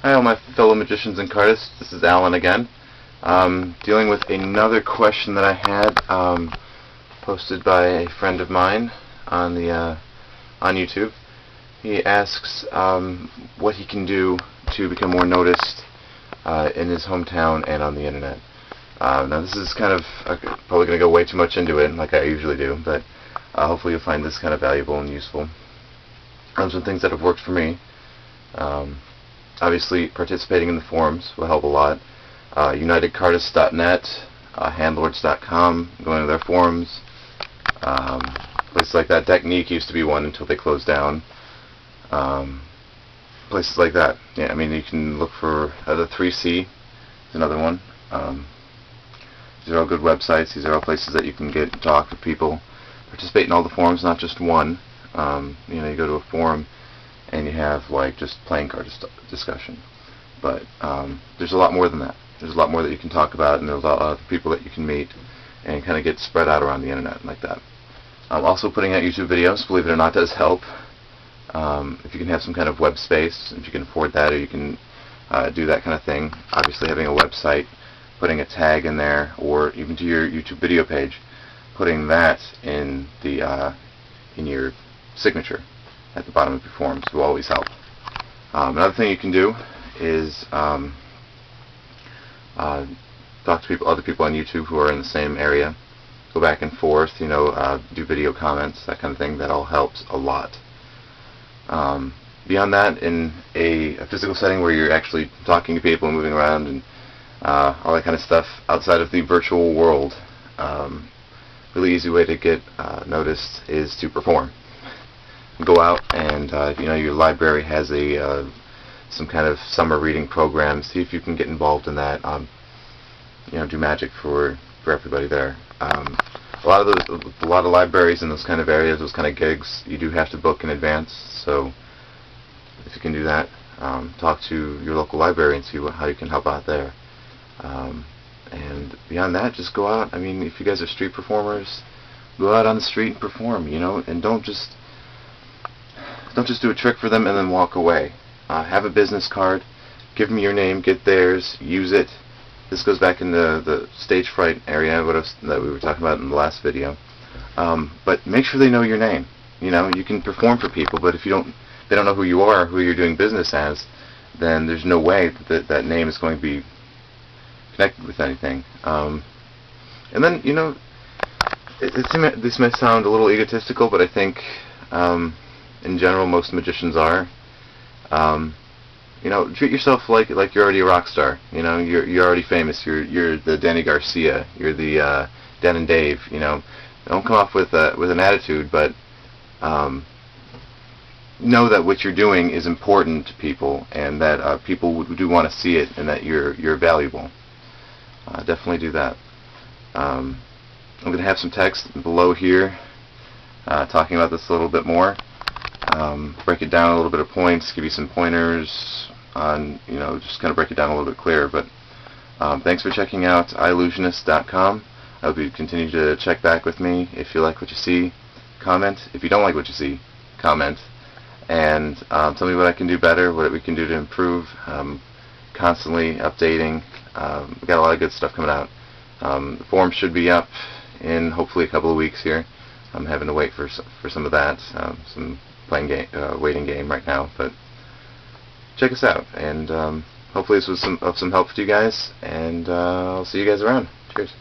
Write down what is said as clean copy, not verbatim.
Hi all my fellow magicians and cardists, this is Alan again. Dealing with another question that I had posted by a friend of mine on YouTube. He asks what he can do to become more noticed in his hometown and on the internet. Now this is kind of probably going to go way too much into it like I usually do, but hopefully you'll find this kind of valuable and useful. Some things that have worked for me. Obviously, participating in the forums will help a lot. UnitedCardists.net, Handlords.com, going to their forums. Places like that. Technique used to be one until they closed down. Places like that. Yeah, I mean, you can look for the 3C is another one. These are all good websites. These are all places that you can get and talk to people. Participate in all the forums, not just one. You go to a forum and you have like just playing card discussion, but there's a lot more than that. There's a lot more that you can talk about, and there's a lot of other people that you can meet and kind of get spread out around the internet like that. Also putting out YouTube videos, believe it or not, does help. If you can have some kind of web space, if you can afford that, or you can do that kind of thing. Obviously having a website, putting a tag in there, or even to your YouTube video page, putting that in the in your signature at the bottom of your forms will always help. Another thing you can do is talk to other people on YouTube who are in the same area. Go back and forth, do video comments, that kind of thing. That all helps a lot. Beyond that, in a physical setting where you're actually talking to people and moving around and all that kind of stuff outside of the virtual world, really easy way to get noticed is to perform. Go out and your library has some kind of summer reading program. See if you can get involved in that. Do magic for everybody there. A lot of libraries in those kind of areas, those kind of gigs, you do have to book in advance. So if you can do that, talk to your local library and see how you can help out there. And beyond that, just go out. I mean, if you guys are street performers, go out on the street and perform. And don't just do a trick for them and then walk away. Have a business card, give them your name, get theirs, use it. This goes back in the stage fright area that we were talking about in the last video. But make sure they know your name. You can perform for people, but if they don't know who you are, who you're doing business as, then there's no way that name is going to be connected with anything. And then, this may sound a little egotistical, but I think in general most magicians are. Treat yourself like you're already a rock star. You're already famous. You're the Danny Garcia. You're the Dan and Dave. Don't come off with an attitude, but know that what you're doing is important to people, and that people do want to see it, and that you're valuable. Definitely do that. I'm going to have some text below here talking about this a little bit more. Break it down a little bit of points, give you some pointers on, just kind of break it down a little bit clearer. But thanks for checking out iLusionist.com. I hope you continue to check back with me. If you like what you see, comment. If you don't like what you see, comment. And tell me what I can do better, what we can do to improve. Constantly updating. We've got a lot of good stuff coming out. The forum should be up in hopefully a couple of weeks here. I'm having to wait for some of that. Some waiting game right now, but check us out, and hopefully this was of some help to you guys, and I'll see you guys around. Cheers.